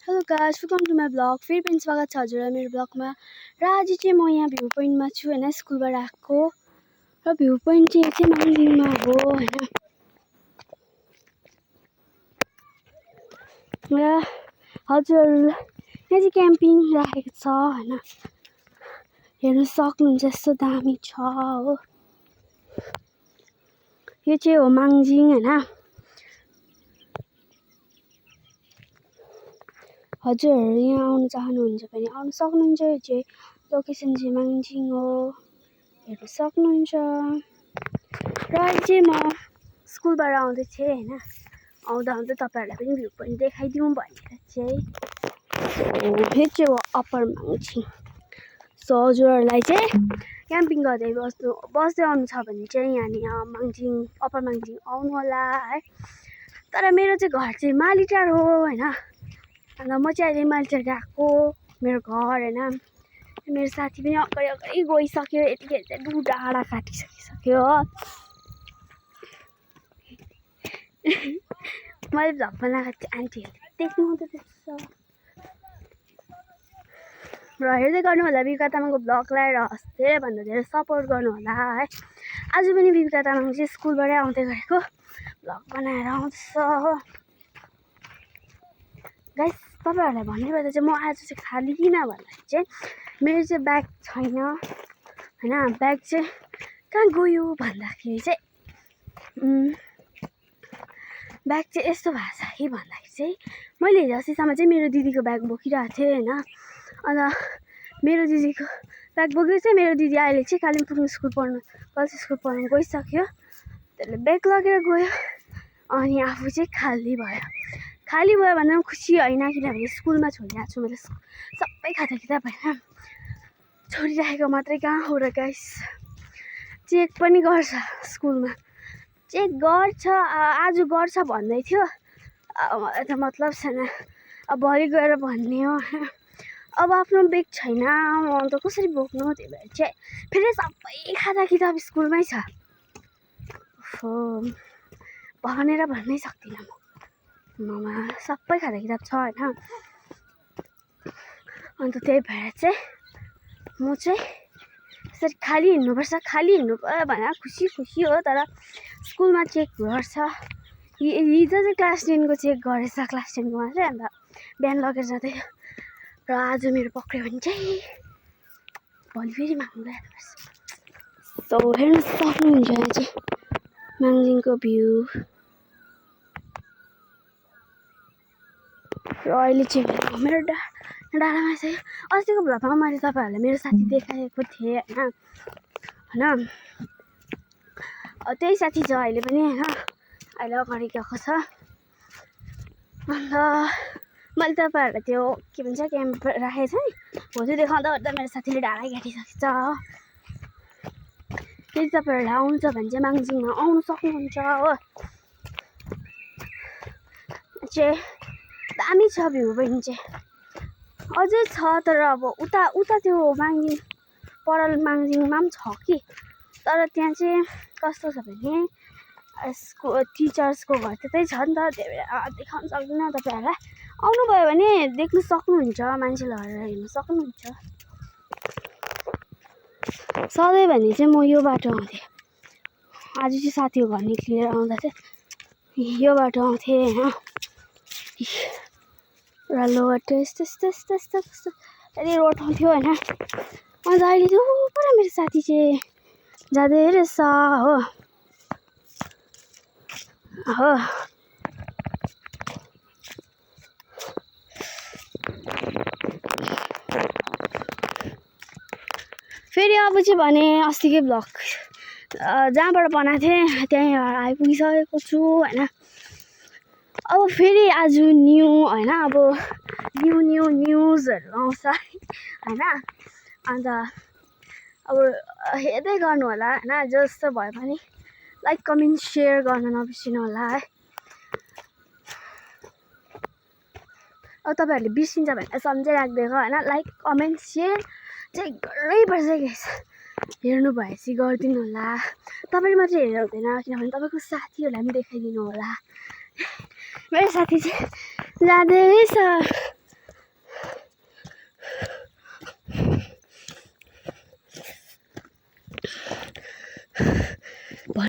Hello guys, welcome to my blog. फेरि पनि स्वागत छ हजुरलाई मेरो ब्लगमा। र आज चाहिँ म यहाँ भ्यू पोइन्टमा छु होइन, स्कुलबाट आएको। र भ्यू पोइन्ट चाहिँ माङजिङमा हो होइन। र हजुर यहाँ चाहिँ क्याम्पिङ राखेको छ होइन, हेर्नु सक्नुहुन्छ, यस्तो दामी छ हो। यो चाहिँ हो माङजिङ होइन। हजुरहरू यहाँ आउनु चाहनुहुन्छ भने आउनु सक्नुहुन्छ। यो चाहिँ लोकेसन चाहिँ माङजिङ हो, हेर्नु सक्नुहुन्छ। र अहिले चाहिँ म स्कुलबाट आउँदै थिएँ होइन। आउँदा तपाईँहरूलाई पनि भ्यू पोइन्ट देखाइदिउँ भनेर चाहिँ यो चाहिँ हो अप्पर माङजिङ। सो हजुरहरूलाई चाहिँ क्याम्पिङ गर्दै बस्दै आउनु छ भने चाहिँ यहाँ माङजिङ अप्पर माङजिङ आउनु होला है। तर मेरो चाहिँ घर चाहिँ मालीटार हो होइन। अन्त म चाहिँ अहिले मालीटार गएको मेरो घर होइन। मेरो साथी पनि अगाडि गइसक्यो, यतिखेर चाहिँ लु डाँडा काटिसकिसक्यो हो। मैले भ्लग बनाएको थिएँ, आन्टीहरूले देख्नु हुँदो रहेछ। र हेर्दै गर्नु होला बिबिका तामाङको भ्लगलाई, र धेरै भन्दा धेरै सपोर्ट गर्नु होला है। आज पनि बिबिका तामाङ चाहिँ स्कुलबाटै आउँदै गरेको भ्लग बनाएर आउँदैछ हो। गाइस तपाईँहरूलाई भन्ने गर्दा चाहिँ म आज चाहिँ खाली किन भन्दाखेरि चाहिँ मेरो चाहिँ ब्याग छैन होइन। ब्याग चाहिँ कहाँ गयो भन्दाखेरि चाहिँ ब्याग चाहिँ यस्तो भएको छ कि भन्दाखेरि चाहिँ मैले हिजो अस्तिसम्म चाहिँ मेरो दिदीको ब्याग बोकिरहेको थिएँ होइन। अन्त मेरो दिदीको ब्याग बोकेको चाहिँ मेरो दिदी अहिले चाहिँ कालिम्पोङ गर्ल्स स्कुल पढ्नु गइसक्यो। त्यसले ब्याग लगेर गयो अनि आफू चाहिँ खाली भयो। खाली भयो भन्दा पनि खुसी होइन, किनभने स्कुलमा छोडिरहेको छु मैले। सबै खाता किताब होइन छोडिराखेको मात्रै कहाँ हो र गाइस। चेक पनि गर्छ स्कुलमा, चेक गर्छ। आज गर्छ भन्दै थियो, मलाई त मतलब छैन। अब भोलि गएर भन्ने हो। अब आफ्नो ब्याग छैन, अन्त कसरी बोक्नु, त्यही भएर चाहिँ फेरि सबै खाता किताब स्कुलमै छ। भनेर भन्नै सक्दिनँ ममा सबै खाता किताब छ होइन। अन्त त्यही भएर चाहिँ म चाहिँ यसरी खाली हिँड्नुपर्छ। खाली हिँड्नु पऱ्यो भने खुसी हो, तर स्कुलमा चेक गर्छ। हिजो चाहिँ क्लास 10को चेक गरेछ, क्लास 10को मात्रै। अन्त बिहान लगेर जाँदै, र आज मेरो पक्रियो भने चाहिँ भोलि फेरि माग्नु जानुपर्छ। सो हेर्नु सक्नुहुन्छ यहाँ चाहिँ माङजिङको भ्यू। र अहिले चाहिँ मेरो डाँडामा चाहिँ अस्तिको भ्लगमा मैले तपाईँहरूलाई मेरो साथी देखाएको थिएँ होइन। त्यही साथी छ अहिले पनि होइन, अहिले अगाडि गएको छ। अन्त मैले तपाईँहरूलाई त्यो के भन्छ क्याम्प राखेको छ नि, हो त्यो देखाउँदा मेरो साथीले डाँडै काटिसकेको छ। यदि तपाईँहरूलाई आउँछ भने चाहिँ माङजिङमा आउनु सक्नुहुन्छ हो। चाहिँ दामी छ भ्यू पोइन्ट चाहिँ अझै छ, तर अब उता त्यो माङजिङ परल माङजिङमा पनि छ कि। तर त्यहाँ चाहिँ कस्तो छ भने टिचर्सको घर त्यतै छ नि त, त्यही भएर देखाउन सक्दिनँ। तपाईँहरूलाई आउनुभयो भने देख्नु सक्नुहुन्छ, मान्छेले हेरेर हेर्नु सक्नुहुन्छ। सधैँ भने चाहिँ म यो बाटो आउँथेँ, आज चाहिँ साथीको घर निक्लिएर आउँदा चाहिँ यो बाटो आउँथेँ होइन। र लो बाटो यस्तो यदि रोड आउँथ्यो होइन। अन्त अहिले चाहिँ पर मेरो साथी चाहिँ जाँदै रहेछ हो। फेरि अब चाहिँ भने अस्तिकै भ्लग जहाँबाट बनाएको थिएँ त्यहीँ आइपुगिसकेको छु होइन। अब फेरि आज न्यू होइन, अब न्यू न्युजहरू आउँछ होइन। अन्त अब हेर्दै गर्नु होला होइन। जस्तो भए पनि लाइक कमेन्ट सेयर गर्न नबिर्सिनु होला है। अब तपाईँहरूले बिर्सिन्छ भनेर सम्झाइराखिदिएको होइन। लाइक कमेन्ट सेयर चाहिँ गर्नैपर्छ गाइस। हेर्नु भएपछि गरिदिनु होला। तपाईँले मात्रै हेरेर हुँदैन, किनभने तपाईँको साथीहरूलाई पनि देखाइदिनु होला। मेरो साथी चाहिँ जाँदैछ